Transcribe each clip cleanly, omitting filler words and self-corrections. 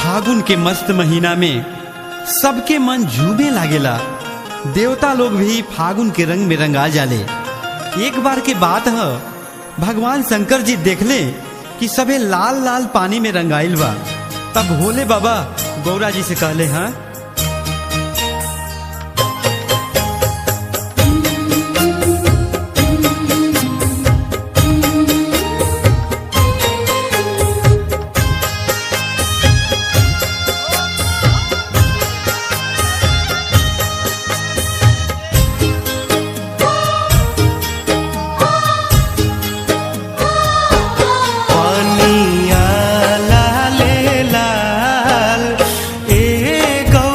फागुन के मस्त महीना में सबके मन झूमे लागेला। देवता लोग भी फागुन के रंग में रंगा जाले। एक बार के बात है, भगवान शंकर जी देखले कि सबे लाल लाल पानी में रंगाइल बा। तब भोले बाबा गौरा जी से कहले, हाँ पानिया लाले लाल ए गौ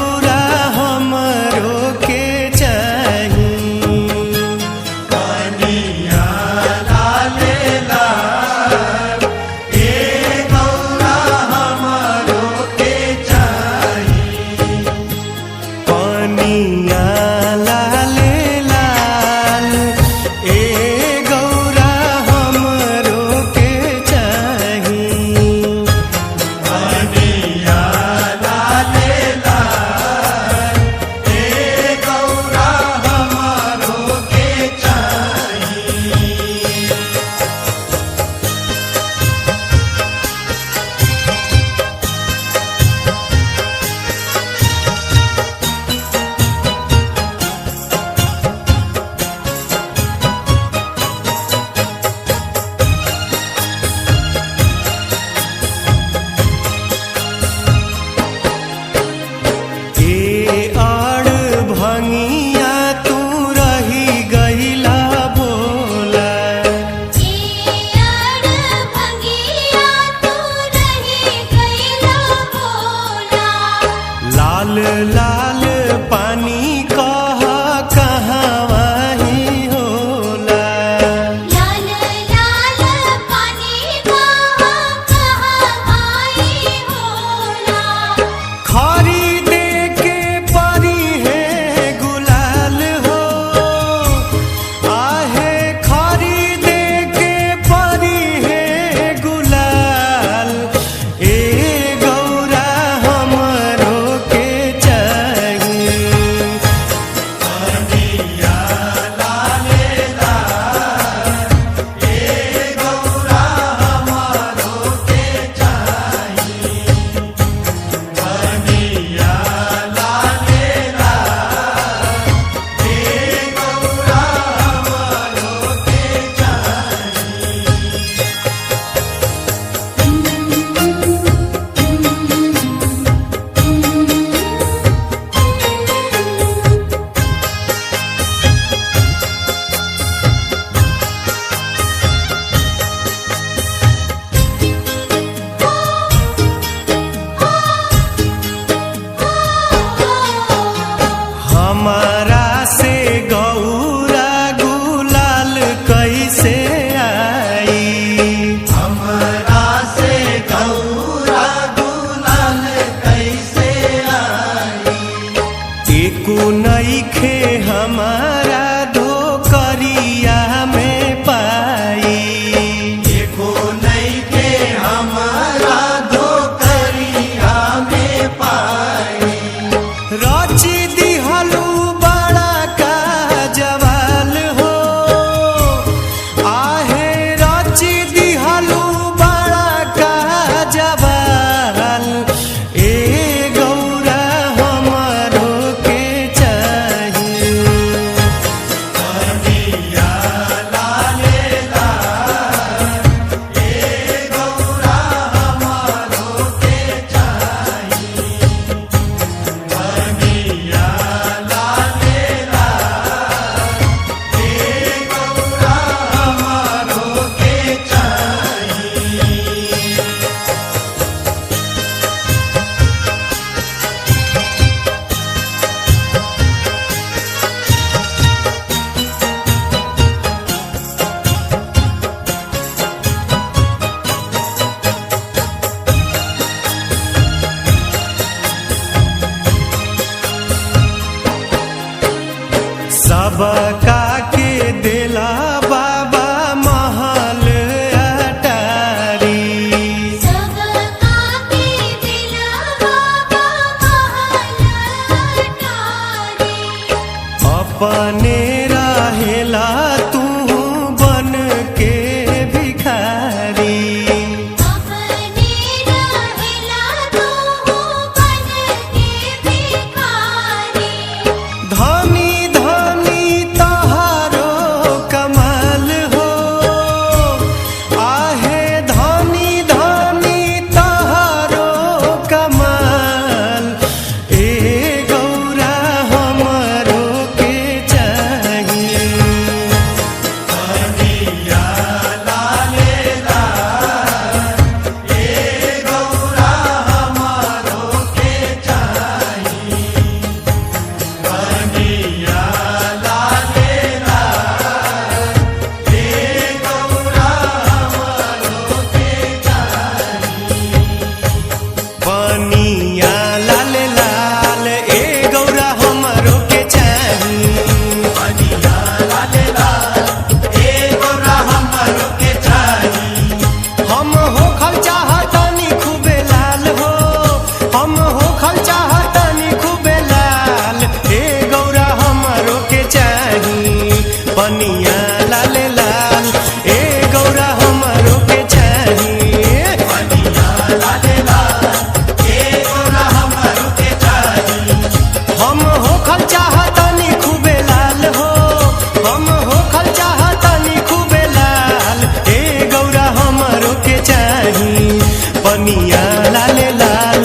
पनिया लाल लाल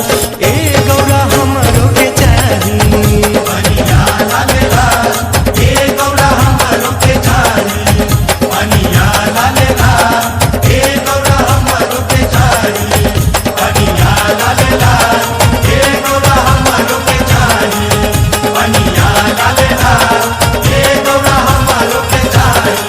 ए गौरा हमरो के चाही पनिया लाल लाल ए गौरा हमरो के चाही पनिया लाल लाल ए गौरा हमरो के चाही पनिया लाल लाल ए गौरा हमरो के चाही पनिया लाल लाल ए गौरा हमरो के चाही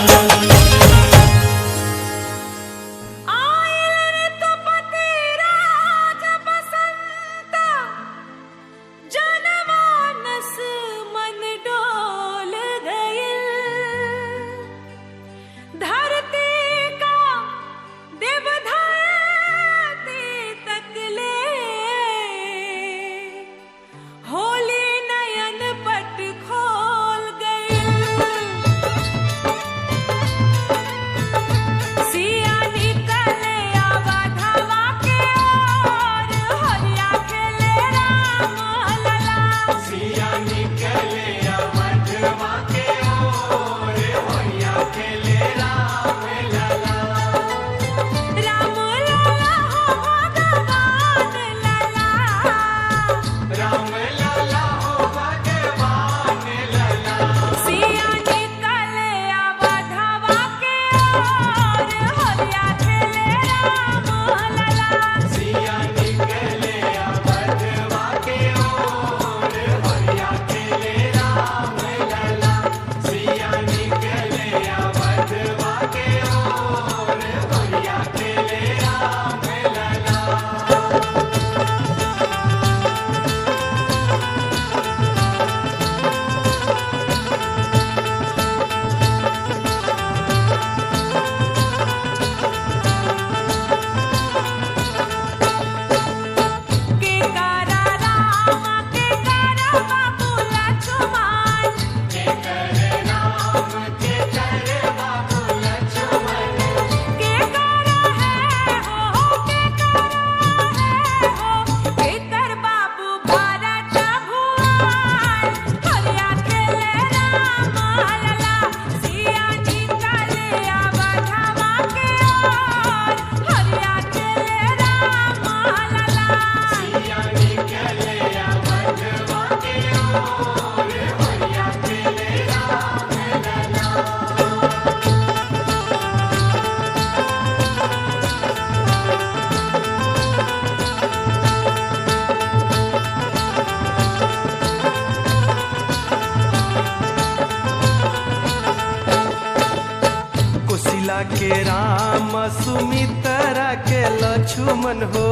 कोशिला के राम सुमित्रा के लक्ष्मण हो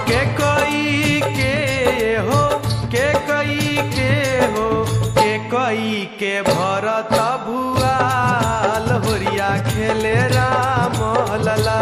के कोई के हो के कोई के हो के कोई के भरत भुआल होरिया खेले राम लला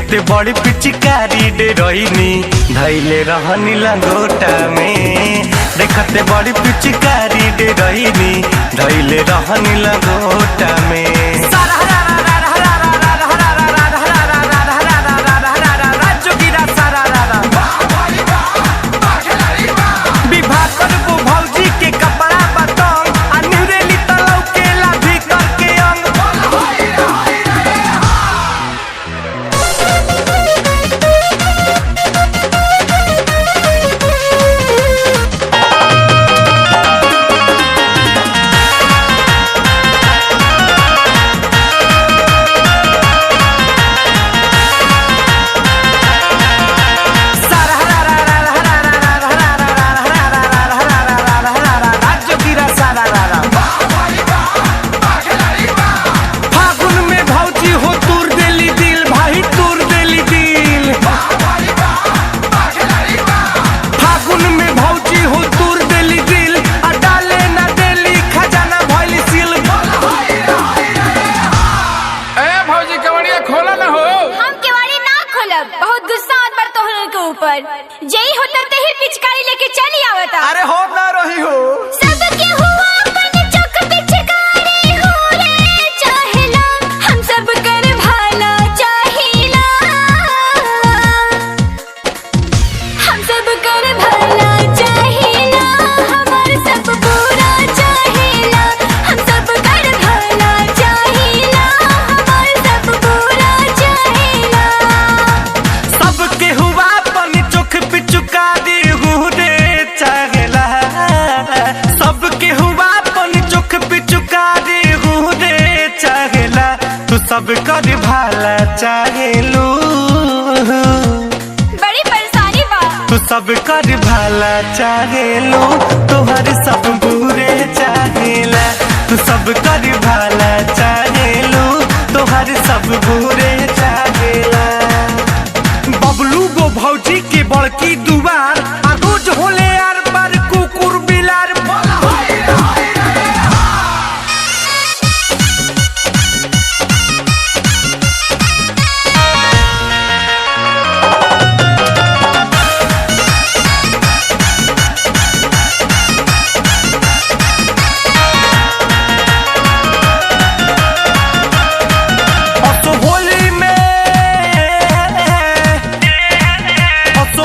देखते बड़ी पिचकारी डे रहीनी धैले रहनी लंगोटा में। देखते बड़ी पिचकारी डे रहीनी धैले रहनी लंगोटा में। बहुत गुस्सा आता तो के ऊपर जई होता ते ही पिचकारी लेके चली आवता। अरे हो ना रही हो सबके हुआ अपन चौक पिचकारी हो रे चाहेला हम सब कर भाला चाहिला। हम सब कर भाला चाहिला हमार सब बुरा चाहिला। हम सब कर भाला चाहिला हमार सब बुरा चाहिला। सबके हुआ अपन चोख पिचुकारी हो रे चाहेला। सबके हुआ अपन चोख पिचुकारी हो रे चाहेला। तू सब कर भाला चाहेलू बड़ी परेशानी बा। तू सब कर भाला चाहेलू तोहर सब बुरे चाहेला। तू सब कर भाला चाहेलू तोहर सब बुरे चाहेला। बबलू गो भौजी के बड़की दुआर आ रोज होले यार बार कुकुर बिलार।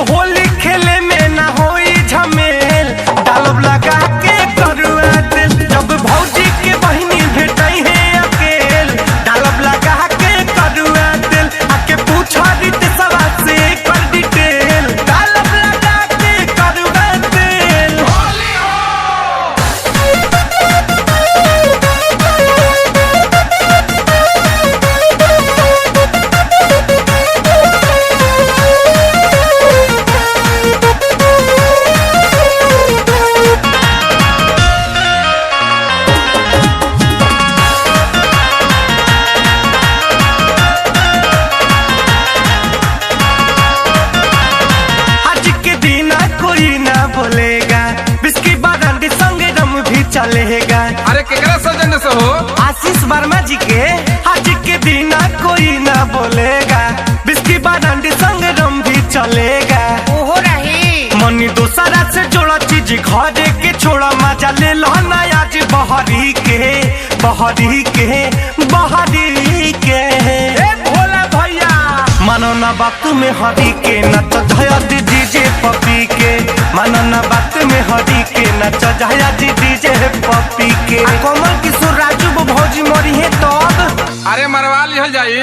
होली खेले में ना होई झमेल डालब लगा के करुआ दिल। जब भौजी के बहिनी भेटई है अकेल डालब लगा के करुआ दिल। आके पूछा रित सवा से कर डिटेल डालब लगा के करुआ दिल। बोलेगा बिस्की बारांडी संगे रम भी चलेगा। अरे केकरा सौजन्य से हो? आशीष वर्मा जी के आज के दिन कोई ना बोलेगा। बिस्की बारांडी संगे रम भी चलेगा। ओहो रही मनी दोसरा से जोड़ा चीज घरे के छोड़ा मजा ले लो ना आज बहरी के बहरी के बहरी के। भोला भैया मानो ना बात में हरी के न तो जया डीजे पपी के। मानो ना बात में हरी के न तो जया डीजे पपी के। कोमल किशोर राजू भौजी मरी है तब अरे मरवा लिहल जाई।